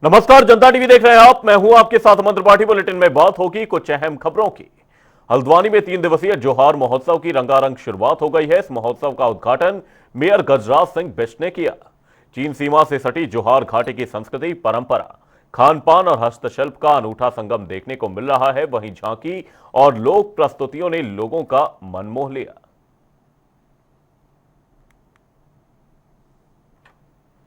नमस्कार, जनता टीवी देख रहे हैं आप। मैं हूं आपके साथ अमन त्रिपाठी। बुलेटिन में बात होगी कुछ अहम खबरों की। हल्द्वानी में 3 दिवसीय जोहार महोत्सव की रंगारंग शुरुआत हो गई है। इस महोत्सव का उद्घाटन मेयर गजराज सिंह बिष्ट ने किया। चीन सीमा से सटी जोहार घाटी की संस्कृति, परंपरा, खान पान और हस्तशिल्प का अनूठा संगम देखने को मिल रहा है। वहीं झांकी और लोक प्रस्तुतियों ने लोगों का मन मोह लिया।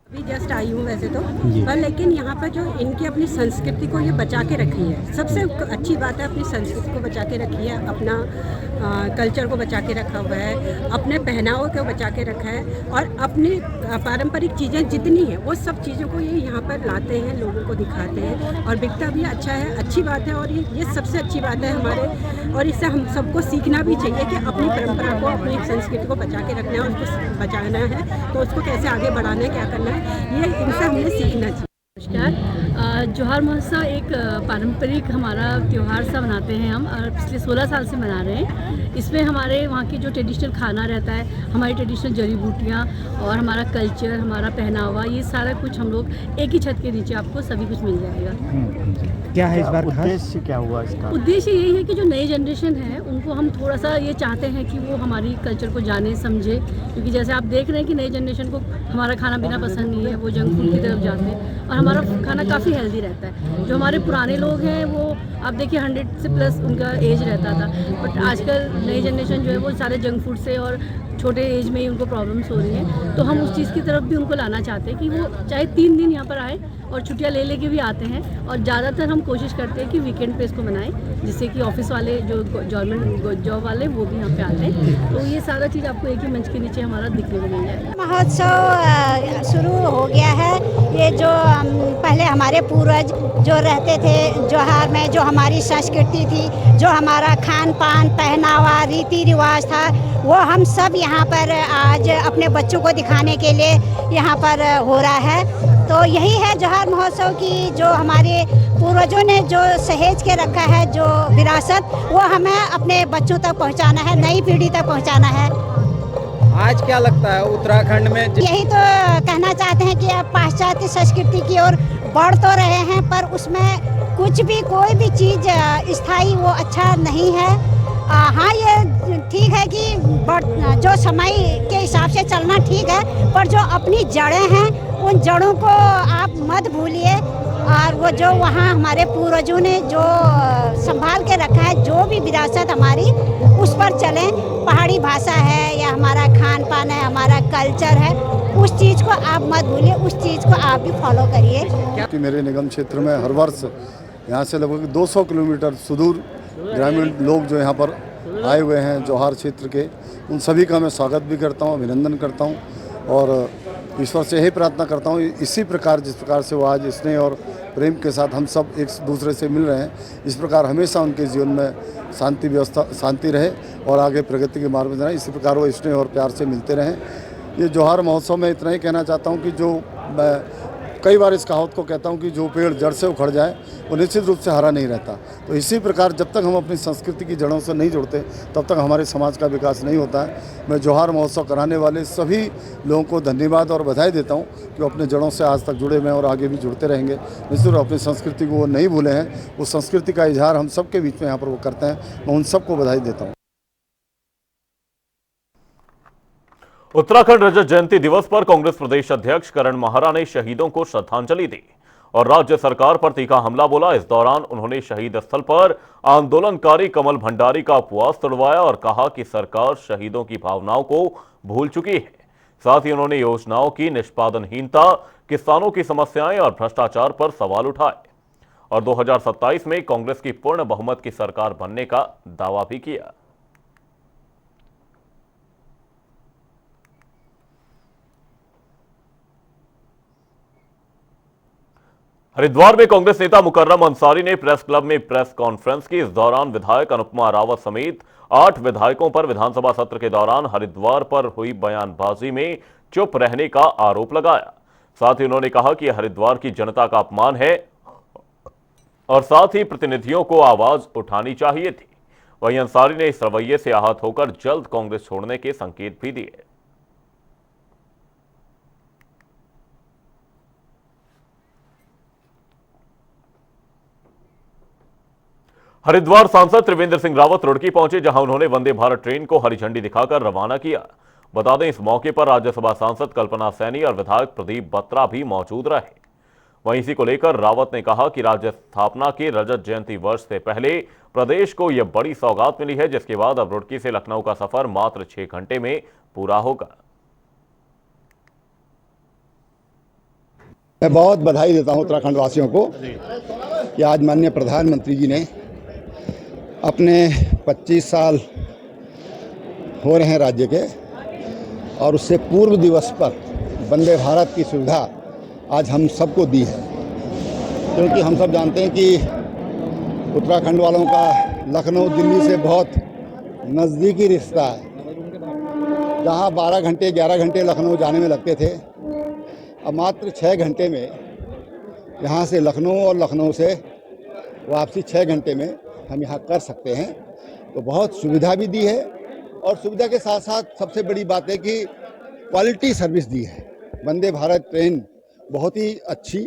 अभी जस्ट आई हूँ वैसे तो, पर लेकिन यहाँ पर जो इनकी अपनी संस्कृति को ये बचा के रखी है, सबसे अच्छी बात है। अपनी संस्कृति को बचा के रखी है, अपना कल्चर को बचा के रखा हुआ है, अपने पहनावे को बचा के रखा है और अपनी पारंपरिक चीज़ें जितनी हैं वो सब चीज़ों को ये यहाँ पर लाते हैं, लोगों को दिखाते हैं और बिकता भी अच्छा है। अच्छी बात है और ये सबसे अच्छी बात है हमारे, और इससे हम सबको सीखना भी चाहिए कि अपनी परंपरा को, अपनी संस्कृति को बचा के रखना है, उसको बचाना है तो उसको कैसे आगे बढ़ाना है, क्या करना है, ये इनसे हमें सीखना चाहिए। नमस्कार। जोहार महोत्सव एक पारंपरिक हमारा त्यौहार सा मनाते हैं हम, और पिछले 16 साल से मना रहे हैं। इसमें हमारे वहाँ की जो ट्रेडिशनल खाना रहता है, हमारी ट्रेडिशनल जड़ी बूटियाँ और हमारा कल्चर, हमारा पहनावा, ये सारा कुछ हम लोग एक ही छत के नीचे आपको सभी कुछ मिल जाएगा। क्या है इस बार उद्देश्य क्या हुआ इसका? उद्देश्य यही है कि जो नई जनरेशन है उनको हम थोड़ा सा ये चाहते हैं कि वो हमारी कल्चर को जाने समझे, क्योंकि जैसे आप देख रहे हैं कि नई जनरेशन को हमारा खाना पीना पसंद नहीं है, वो जंक फूड की तरफ जाते हैं और हमारा खाना काफ़ी हेल्दी रहता है। जो हमारे पुराने लोग हैं वो आप देखिए 100 से प्लस उनका एज रहता था, बट आजकल नई जनरेशन जो है वो सारे जंक फूड से और छोटे एज में ही उनको प्रॉब्लम्स हो रही हैं। तो हम उस चीज़ की तरफ भी उनको लाना चाहते हैं कि वो चाहे 3 दिन यहाँ पर आए और छुट्टियाँ ले लेके भी आते हैं, और ज़्यादातर हम कोशिश करते हैं कि वीकेंड पे इसको मनाएं, जिससे कि ऑफिस वाले जो गवर्नमेंट जॉब वाले वो भी यहाँ पे आते हैं। तो ये सारा चीज़ आपको एक ही मंच के नीचे हमारा दिखने को मिल जाएगा। महोत्सव शुरू हो गया है। ये जो पहले हमारे पूर्वज जो रहते थे जोहार में, जो हमारी संस्कृति थी, जो हमारा खान पान, पहनावा, रीति रिवाज था, वो हम सब यहाँ पर आज अपने बच्चों को दिखाने के लिए यहाँ पर हो रहा है। तो यही है जोहार महोत्सव की, जो हमारे पूर्वजों ने जो सहेज के रखा है, जो विरासत, वो हमें अपने बच्चों तक पहुँचाना है, नई पीढ़ी तक पहुँचाना है। आज क्या लगता है उत्तराखंड में? यही तो कहना चाहते हैं कि अब पाश्चात्य संस्कृति की ओर बढ़ तो रहे हैं, पर उसमें कुछ भी, कोई भी चीज़ स्थायी वो अच्छा नहीं है। हाँ, ये ठीक है कि जो समय के हिसाब से चलना ठीक है, पर जो अपनी जड़ें हैं उन जड़ों को आप मत भूलिए, और वो जो वहाँ हमारे पूर्वजों ने जो संभाल के रखा है, जो भी विरासत हमारी, उस पर चलें। पहाड़ी भाषा है या हमारा खान पान है, हमारा कल्चर है, उस चीज़ को आप मत भूलिए, उस चीज़ को आप भी फॉलो करिए। कि मेरे निगम क्षेत्र में हर वर्ष यहाँ से लगभग 200 किलोमीटर सुदूर ग्रामीण लोग जो यहाँ पर आए हुए हैं जोहार क्षेत्र के, उन सभी का मैं स्वागत भी करता हूँ, अभिनंदन करता हूँ और ईश्वर से यही प्रार्थना करता हूँ इसी प्रकार, जिस प्रकार से वो आज स्नेह और प्रेम के साथ हम सब एक दूसरे से मिल रहे हैं, इस प्रकार हमेशा उनके जीवन में शांति रहे और आगे प्रगति के मार्ग में जाए। इसी प्रकार वो स्नेह और प्यार से मिलते रहें। ये जोहार महोत्सव में इतना ही कहना चाहता हूँ कि जो मैं कई बार इस कहावत को कहता हूँ कि जो पेड़ जड़ से उखड़ जाए वो निश्चित रूप से हरा नहीं रहता। तो इसी प्रकार जब तक हम अपनी संस्कृति की जड़ों से नहीं जुड़ते तब तक हमारे समाज का विकास नहीं होता है। मैं जोहार महोत्सव कराने वाले सभी लोगों को धन्यवाद और बधाई देता हूँ कि वो अपने जड़ों से आज तक जुड़े हुए हैं और आगे भी जुड़ते रहेंगे। निश्चित रूप अपनी संस्कृति को वो नहीं भूले हैं, उस संस्कृति का इजहार हम सबके बीच में यहाँ पर वो करते हैं। मैं उन सबको बधाई देता हूँ। उत्तराखंड रजत जयंती दिवस पर कांग्रेस प्रदेश अध्यक्ष करण माहरा ने शहीदों को श्रद्धांजलि दी और राज्य सरकार पर तीखा हमला बोला। इस दौरान उन्होंने शहीद स्थल पर आंदोलनकारी कमल भंडारी का उपवास तोड़वाया और कहा कि सरकार शहीदों की भावनाओं को भूल चुकी है। साथ ही उन्होंने योजनाओं की निष्पादनहीनता, किसानों की समस्याएं और भ्रष्टाचार पर सवाल उठाए और 2027 में कांग्रेस की पूर्ण बहुमत की सरकार बनने का दावा भी किया। हरिद्वार में कांग्रेस नेता मुकर्रम अंसारी ने प्रेस क्लब में प्रेस कॉन्फ्रेंस की। इस दौरान विधायक अनुपमा रावत समेत 8 विधायकों पर विधानसभा सत्र के दौरान हरिद्वार पर हुई बयानबाजी में चुप रहने का आरोप लगाया। साथ ही उन्होंने कहा कि हरिद्वार की जनता का अपमान है और साथ ही प्रतिनिधियों को आवाज उठानी चाहिए थी। वहीं अंसारी ने इस रवैये से आहत होकर जल्द कांग्रेस छोड़ने के संकेत भी दिए। हरिद्वार सांसद त्रिवेंद्र सिंह रावत रुड़की पहुंचे, जहां उन्होंने वंदे भारत ट्रेन को हरी झंडी दिखाकर रवाना किया। बता दें, इस मौके पर राज्यसभा सांसद कल्पना सैनी और विधायक प्रदीप बत्रा भी मौजूद रहे। वहीं इसी को लेकर रावत ने कहा कि राज्य स्थापना के रजत जयंती वर्ष से पहले प्रदेश को यह बड़ी सौगात मिली है, जिसके बाद अब रुड़की से लखनऊ का सफर मात्र 6 घंटे में पूरा होगा। मैं बहुत बधाई देता हूं उत्तराखंड वासियों को कि आज माननीय प्रधानमंत्री जी ने अपने 25 साल हो रहे हैं राज्य के, और उससे पूर्व दिवस पर वंदे भारत की सुविधा आज हम सबको दी है। क्योंकि हम सब जानते हैं कि उत्तराखंड वालों का लखनऊ दिल्ली से बहुत नज़दीकी रिश्ता है। जहां 12 घंटे 11 घंटे लखनऊ जाने में लगते थे, अब मात्र 6 घंटे में यहाँ से लखनऊ और लखनऊ से वापसी 6 घंटे में हम यहाँ कर सकते हैं। तो बहुत सुविधा भी दी है, और सुविधा के साथ साथ सबसे बड़ी बात है कि क्वालिटी सर्विस दी है। वंदे भारत ट्रेन बहुत ही अच्छी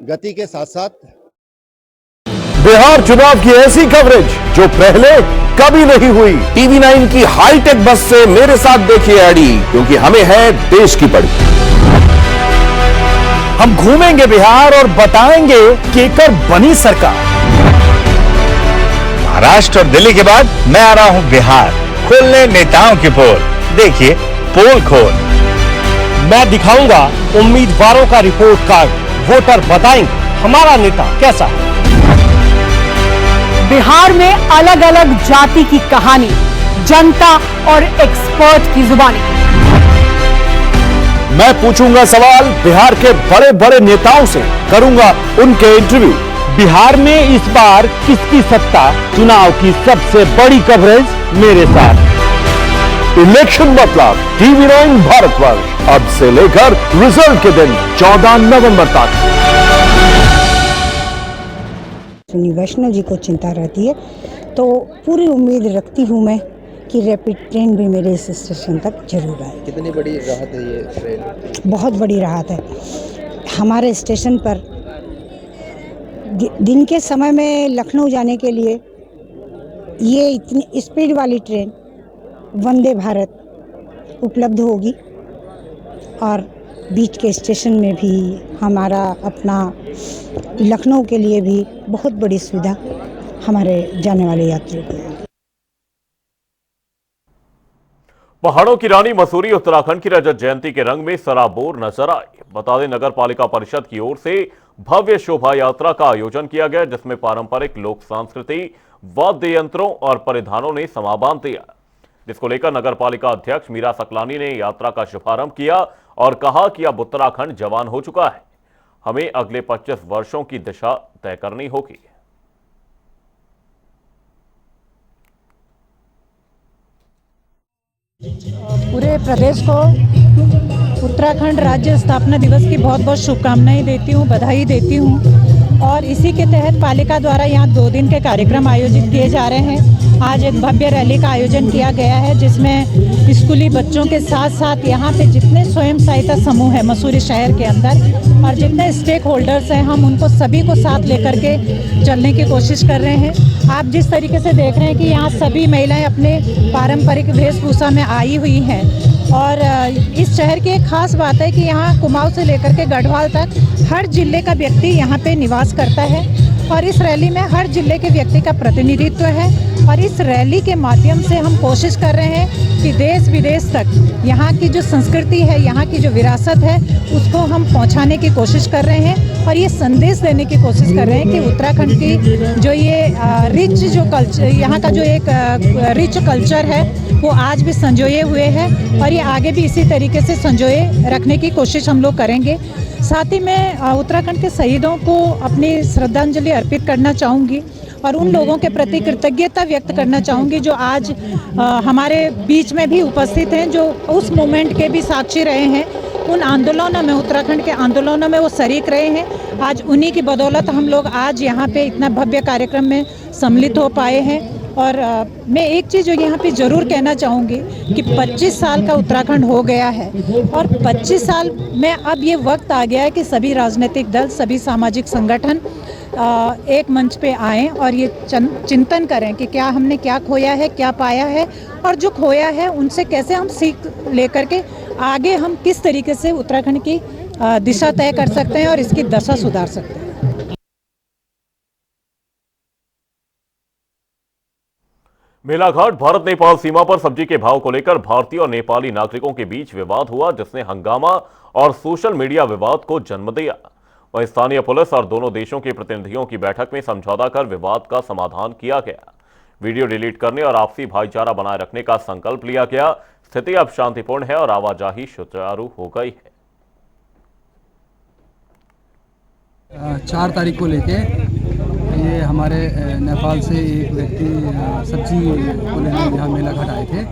गति के साथ साथ बिहार चुनाव की ऐसी कवरेज जो पहले कभी नहीं हुई। TV9 की हाईटेक बस से मेरे साथ देखिए एडी, क्योंकि हमें है देश की पड़ी। हम घूमेंगे बिहार और बताएंगे केकर बनी सरकार। महाराष्ट्र और दिल्ली के बाद मैं आ रहा हूं बिहार, खोलने नेताओं की पोल। देखिए पोल खोल। मैं दिखाऊंगा उम्मीदवारों का रिपोर्ट कार्ड, वोटर बताएंगे हमारा नेता कैसा है। बिहार में अलग अलग जाति की कहानी, जनता और एक्सपर्ट की जुबानी। मैं पूछूंगा सवाल बिहार के बड़े बड़े नेताओं से, करूंगा उनके इंटरव्यू। बिहार में इस बार किसकी सत्ता, चुनाव की सबसे बड़ी कवरेज मेरे साथ। इलेक्शन मतलब TV9 भारतवर्ष, अब से लेकर रिजल्ट के दिन 14 नवंबर तक। वैष्णव जी को चिंता रहती है, तो पूरी उम्मीद रखती हूँ मैं कि रैपिड ट्रेन भी मेरे इस स्टेशन तक जरूर आए। कितनी बड़ी राहत है ये ट्रेन? बहुत बड़ी राहत है। हमारे स्टेशन पर दिन के समय में लखनऊ जाने के लिए ये इतनी स्पीड वाली ट्रेन वंदे भारत उपलब्ध होगी, और बीच के स्टेशन में भी हमारा अपना लखनऊ के लिए भी बहुत बड़ी सुविधा हमारे जाने वाले यात्रियों को। पहाड़ों की रानी मसूरी उत्तराखंड की रजत जयंती के रंग में सराबोर नजर आई। बता दें, नगर पालिका परिषद की ओर से भव्य शोभा यात्रा का आयोजन किया गया, जिसमें पारंपरिक लोक संस्कृति, वाद्य यंत्रों और परिधानों ने समा बांध दिया, जिसको लेकर नगर पालिका अध्यक्ष मीरा सकलानी ने यात्रा का शुभारंभ किया और कहा कि अब उत्तराखंड जवान हो चुका है, हमें अगले 25 वर्षों की दिशा तय करनी होगी। पूरे प्रदेश को उत्तराखंड राज्य स्थापना दिवस की बहुत बहुत शुभकामनाएं देती हूँ, बधाई देती हूँ। और इसी के तहत पालिका द्वारा यहाँ 2 दिन के कार्यक्रम आयोजित किए जा रहे हैं। आज एक भव्य रैली का आयोजन किया गया है, जिसमें स्कूली बच्चों के साथ साथ यहाँ पे जितने स्वयं सहायता समूह है मसूरी शहर के अंदर, और जितने स्टेक होल्डर्स हैं, हम उनको सभी को साथ लेकर के चलने की कोशिश कर रहे हैं। आप जिस तरीके से देख रहे हैं कि यहाँ सभी महिलाएं अपने पारंपरिक वेशभूषा में आई हुई हैं, और इस शहर की एक खास बात है कि यहाँ कुमाऊं से लेकर के गढ़वाल तक हर जिले का व्यक्ति यहाँ पे निवास करता है, और इस रैली में हर जिले के व्यक्ति का प्रतिनिधित्व है। और इस रैली के माध्यम से हम कोशिश कर रहे हैं कि देश विदेश तक यहाँ की जो संस्कृति है, यहाँ की जो विरासत है, उसको हम पहुँचाने की कोशिश कर रहे हैं, और ये संदेश देने की कोशिश कर रहे हैं कि उत्तराखंड की जो ये रिच जो कल्चर, यहाँ का जो एक रिच कल्चर है, वो आज भी संजोए हुए है, और ये आगे भी इसी तरीके से संजोए रखने की कोशिश हम लोग करेंगे। साथ ही मैं उत्तराखंड के शहीदों को अपनी श्रद्धांजलि अर्पित करना चाहूँगी, और उन लोगों के प्रति कृतज्ञता व्यक्त करना चाहूँगी जो आज हमारे बीच में भी उपस्थित हैं, जो उस मोमेंट के भी साक्षी रहे हैं, उन आंदोलनों में, उत्तराखंड के आंदोलनों में वो शरीक रहे हैं। आज उन्हीं की बदौलत हम लोग आज यहाँ पे इतना भव्य कार्यक्रम में सम्मिलित हो पाए हैं। और मैं एक चीज़ जो यहाँ पे ज़रूर कहना चाहूँगी कि 25 साल का उत्तराखंड हो गया है, और 25 साल में अब ये वक्त आ गया है कि सभी राजनीतिक दल, सभी सामाजिक संगठन एक मंच पे आएं और ये चिंतन करें कि क्या हमने क्या खोया है, क्या पाया है, और जो खोया है उनसे कैसे हम सीख लेकर के आगे हम किस तरीके से उत्तराखंड की दिशा तय कर सकते हैं और इसकी दशा सुधार सकते हैं। मेलाघाट भारत नेपाल सीमा पर सब्जी के भाव को लेकर भारतीय और नेपाली नागरिकों के बीच विवाद हुआ, जिसने हंगामा और सोशल मीडिया विवाद को जन्म दिया। वहीं स्थानीय पुलिस और दोनों देशों के प्रतिनिधियों की बैठक में समझौता कर विवाद का समाधान किया गया। वीडियो डिलीट करने और आपसी भाईचारा बनाए रखने का संकल्प लिया गया। स्थिति अब शांतिपूर्ण है और आवाजाही सुचारू हो गई है। 4 तारीख को लेके ये हमारे नेपाल से एक व्यक्ति सब्जी को लेने यहाँ मेलाघाट आए थे,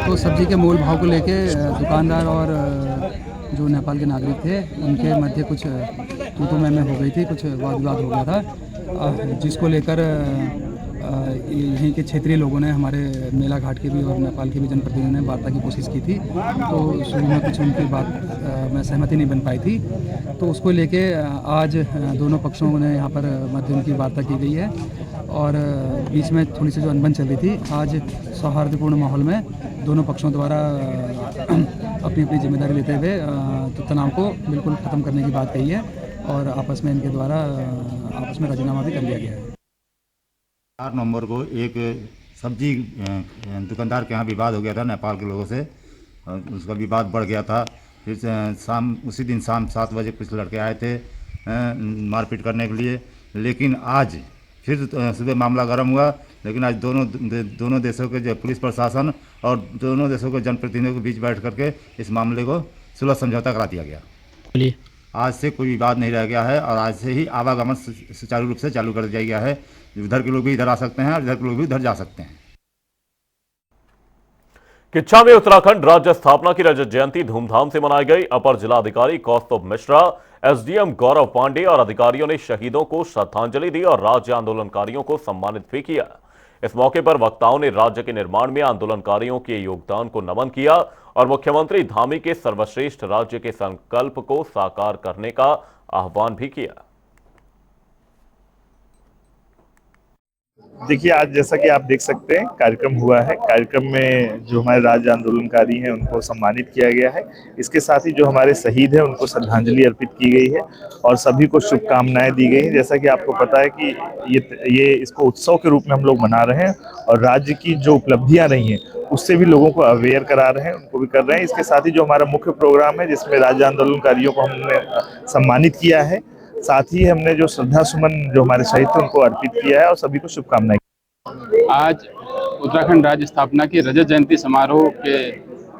तो सब्जी के मोल भाव को लेके दुकानदार और जो नेपाल के नागरिक थे उनके मध्य कुछ तू मैं हो गई थी, कुछ वाद विवाद हो गया था, जिसको लेकर यहीं के क्षेत्रीय लोगों ने हमारे मेलाघाट के भी और नेपाल के भी जनप्रतिनिधियों ने वार्ता की कोशिश की थी। तो शुरू में कुछ उनकी बात में सहमति नहीं बन पाई थी, तो उसको लेके आज दोनों पक्षों ने यहाँ पर मध्य उनकी वार्ता की गई है और बीच में थोड़ी सी जो अनबन चल रही थी, आज सौहार्दपूर्ण माहौल में दोनों पक्षों द्वारा अपनी अपनी जिम्मेदारी लेते हुए तो तनाव को बिल्कुल ख़त्म करने की बात कही है और आपस में इनके द्वारा आपस में राजीनामा भी कर लिया गया है। 4 नवंबर को एक सब्जी दुकानदार के यहाँ विवाद हो गया था नेपाल के लोगों से, उसका विवाद बढ़ गया था। फिर उसी दिन शाम 7 बजे कुछ लड़के आए थे मारपीट करने के लिए, लेकिन आज फिर सुबह मामला गर्म हुआ। लेकिन आज दोनों देशों के जो पुलिस प्रशासन और दोनों देशों के जनप्रतिनिधियों के बीच बैठ करके इस मामले को सुलह समझौता करा दिया गया। आज से कोई विवाद नहीं रह गया है और आज से ही आवागमन सुचारू रूप से चालू कर दिया गया है। उधर के लोग भी इधर आ सकते हैं और इधर के लोग भी उधर जा सकते हैं। किच्छा में उत्तराखंड राज्य स्थापना की रजत जयंती धूमधाम से मनाई गई। अपर जिलाधिकारी कौस्तुभ मिश्रा, एसडीएम गौरव पांडे और अधिकारियों ने शहीदों को श्रद्धांजलि दी और राज्य आंदोलनकारियों को सम्मानित भी किया। इस मौके पर वक्ताओं ने राज्य के निर्माण में आंदोलनकारियों के योगदान को नमन किया और मुख्यमंत्री धामी के सर्वश्रेष्ठ राज्य के संकल्प को साकार करने का आह्वान भी किया। देखिए, आज जैसा कि आप देख सकते हैं कार्यक्रम हुआ है। कार्यक्रम में जो हमारे राज्य आंदोलनकारी हैं उनको सम्मानित किया गया है। इसके साथ ही जो हमारे शहीद हैं उनको श्रद्धांजलि अर्पित की गई है और सभी को शुभकामनाएं दी गई हैं। जैसा कि आपको पता है कि ये इसको उत्सव के रूप में हम लोग मना रहे हैं और राज्य की जो उपलब्धियां रही हैं उससे भी लोगों को अवेयर करा रहे हैं, उनको भी कर रहे हैं। इसके साथ ही जो हमारा मुख्य प्रोग्राम है जिसमें राज्य आंदोलनकारियों को हमने सम्मानित किया है, साथ ही हमने जो श्रद्धा सुमन जो हमारे शहीद थे उनको अर्पित किया है और सभी को शुभकामनाएं। आज उत्तराखंड राज्य स्थापना की रजत जयंती समारोह के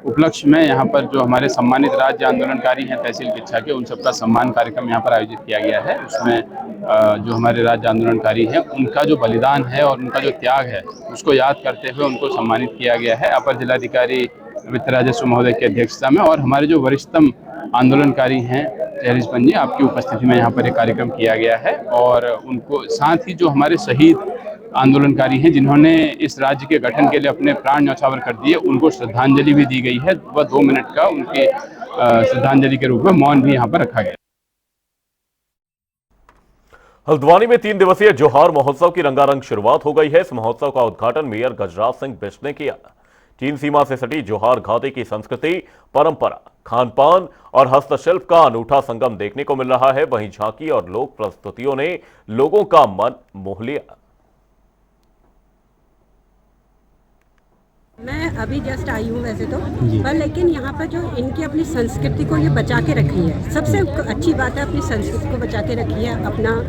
उपलक्ष्य में यहाँ पर जो हमारे सम्मानित राज्य आंदोलनकारी हैं तहसील किच्छा के, उन सबका सम्मान कार्यक्रम यहाँ पर आयोजित किया गया है। उसमें जो हमारे राज्य आंदोलनकारी हैं उनका जो बलिदान है और उनका जो त्याग है उसको याद करते हुए उनको सम्मानित किया गया है। अपर जिलाधिकारी वित्त राजस्व महोदय की अध्यक्षता में और हमारे जो वरिष्ठतम आंदोलनकारी हैं चेहरिश पंजी, आपकी उपस्थिति में यहाँ पर एक कार्यक्रम किया गया है और उनको साथ ही जो हमारे शहीद आंदोलनकारी हैं जिन्होंने इस राज्य के गठन के लिए अपने प्राण न्यौछावर कर दिए, उनको श्रद्धांजलि भी दी गई है। वह 2 मिनट का उनकी श्रद्धांजलि के रूप में मौन भी यहाँ पर रखा गया। हल्द्वानी में 3 दिवसीय जोहार महोत्सव की रंगारंग शुरुआत हो गई है। इस महोत्सव का उद्घाटन मेयर गजराज सिंह बिष्ट ने किया। चीन सीमा से सटी जोहार घाटी की संस्कृति, परंपरा, खान-पान और हस्तशिल्प का अनूठा संगम देखने को मिल रहा है। वहीं झांकी और लोक प्रस्तुतियों ने लोगों का मन मोह लिया। मैं अभी जस्ट आई हूँ वैसे तो, पर लेकिन यहाँ पर जो इनकी अपनी संस्कृति को ये बचा के रखी है, सबसे अच्छी बात है। अपनी संस्कृति को बचा के रखी है, अपना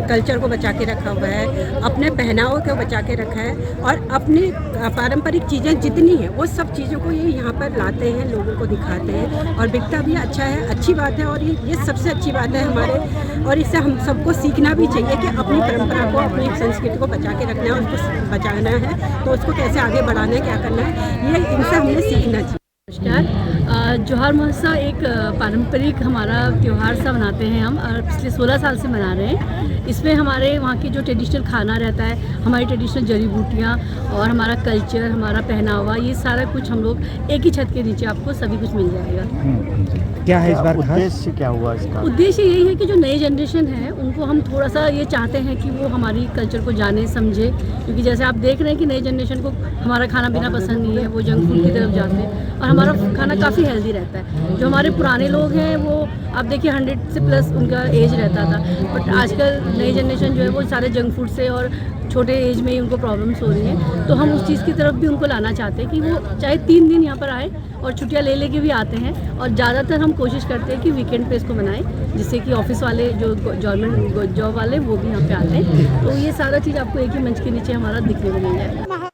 कल्चर को बचा के रखा हुआ है, अपने पहनावे को बचा के रखा है और अपनी पारंपरिक चीज़ें जितनी हैं वो सब चीज़ों को ये यहाँ पर लाते हैं, लोगों को दिखाते हैं और बिकता भी अच्छा है, अच्छी बात है। और ये सबसे अच्छी बात है हमारे, और इससे हम सबको सीखना भी चाहिए कि अपनी परंपरा को, अपनी संस्कृति को बचा के रखना है, उसको बचाना है तो उसको कैसे आगे बढ़ाना है, क्या करना है, ये इनसे हमने सीखना चाहिए। नमस्कार। जोहार महोत्सव एक पारंपरिक हमारा त्यौहार सा मनाते हैं हम और पिछले 16 साल से मना रहे हैं। इसमें हमारे वहाँ की जो ट्रेडिशनल खाना रहता है, हमारी ट्रेडिशनल जड़ी बूटियाँ और हमारा कल्चर, हमारा पहनावा, ये सारा कुछ हम लोग एक ही छत के नीचे आपको सभी कुछ मिल जाएगा। क्या है इस बार उद्देश्य क्या हुआ इसका? उद्देश्य यही है कि जो नई जनरेशन है उनको हम थोड़ा सा ये चाहते हैं कि वो हमारी कल्चर को जाने समझे, क्योंकि जैसे आप देख रहे हैं कि नई जनरेशन को हमारा खाना पीना पसंद नहीं है, वो जंक फूड की तरफ जाते हैं और हमारा खाना काफ़ी हेल्दी रहता है। जो हमारे पुराने लोग हैं वो आप देखिए 100 से प्लस उनका एज रहता था, बट आजकल नई जनरेशन जो है वो सारे जंक फूड से और छोटे एज में ही उनको प्रॉब्लम्स हो रही हैं। तो हम उस चीज़ की तरफ भी उनको लाना चाहते हैं कि वो चाहे 3 दिन यहाँ पर आए और छुट्टियाँ ले लेके भी आते हैं, और ज़्यादातर हम कोशिश करते हैं कि वीकेंड पे इसको मनाएं, जिससे कि ऑफिस वाले जो गवर्नमेंट जॉब वाले वो भी यहाँ पे आते हैं। तो ये सारा चीज़ आपको एक ही मंच के नीचे हमारा दिखने को मिल जाएगा।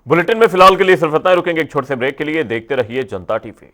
बुलेटिन में फिलहाल के लिए सिर्फ इतना ही। रुकेंगे एक छोटे से ब्रेक के लिए। देखते रहिए जनता टीवी।